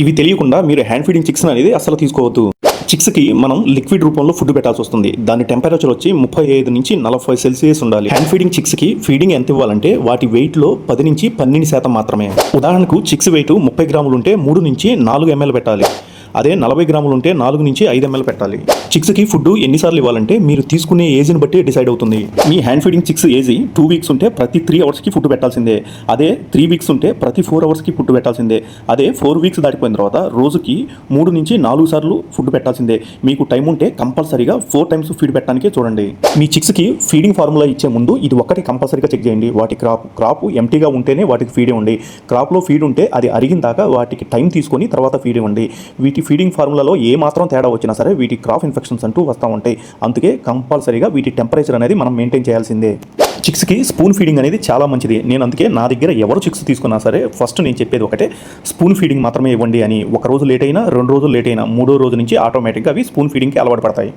ఇవి తెలియకుండా మీరు హ్యాండ్ ఫీడింగ్ చిక్స్ అనేది అసలు తీసుకోవద్దు. చిక్స్కి మనం లిక్విడ్ రూపంలో ఫుడ్ పెట్టాల్సి వస్తుంది. దాని టెంపరేచర్ వచ్చి 35 నుంచి 40 సెల్సియస్ ఉండాలి. హ్యాండ్ ఫీడింగ్ చిక్స్కి ఫీడింగ్ ఎంత ఇవ్వాలంటే వాటి వెయిట్లో 10 నుంచి 12% మాత్రమే. ఉదాహరణకు చిక్స్ వెయిట్ 30 గ్రాములు ఉంటే 3 నుంచి 4 ml పెట్టాలి. అదే 40 గ్రాములు ఉంటే 4 నుంచి 5 ml పెట్టాలి. చిక్స్కి ఫుడ్ ఎన్నిసార్లు ఇవ్వాలంటే మీరు తీసుకునే ఏజ్ని బట్టి డిసైడ్ అవుతుంది. మీ hand feeding chicks age 2 weeks ఉంటే ప్రతి 3 అవర్స్కి ఫుడ్ పెట్టాల్సిందే. అదే 3 వీక్స్ ఉంటే ప్రతి 4 అవర్స్కి ఫుడ్ పెట్టాల్సిందే. అదే 4 వీక్స్ దాటిపోయిన తర్వాత రోజుకి 3 నుంచి 4 సార్లు ఫుడ్ పెట్టాల్సిందే. మీకు టైం ఉంటే కంపల్సరీగా 4 టైమ్స్ ఫీడ్ పెట్టడానికి చూడండి. మీ చిక్స్కి ఫీడింగ్ ఫార్ములా ఇచ్చే ముందు ఇది ఒక్కటి కంపల్సరీగా చెక్ చేయండి. వాటి క్రాప్ ఎంటీగా ఉంటేనే వాటికి ఫీడ్ ఇవ్వండి. క్రాప్లో ఫీడ్ ఉంటే అది అరిగిన దాకా వాటికి టైం తీసుకొని తర్వాత ఫీడ్ ఇవ్వండి. వీటి ఫీడింగ్ ఫార్ములాలో ఏ మాత్రం తేడా వచ్చినా సరే వీటి క్రాప్ ఇన్ఫెక్షన్స్ అంటూ వస్తూ ఉంటాయి. అందుకే కంపల్సరీగా వీటి టెంపరేచర్ అనేది మనం మెయింటైన్ చేయాల్సిందే. చిక్స్కి స్పూన్ ఫీడింగ్ అనేది చాలా మంచిది. నేను అందుకే నా దగ్గర ఎవరు చిక్స్ తీసుకున్నా సరే ఫస్ట్ నేను చెప్పేది ఒకటే, స్పూన్ ఫీడింగ్ మాత్రమే ఇవ్వండి అని. ఒక రోజు లేట్ అయినా 2 రోజులు లేట్ అయినా 3వ రోజు నుంచి ఆటోమేటిక్గా అవి స్పూన్ ఫీడింగ్కి అలవాటు పడతాయి.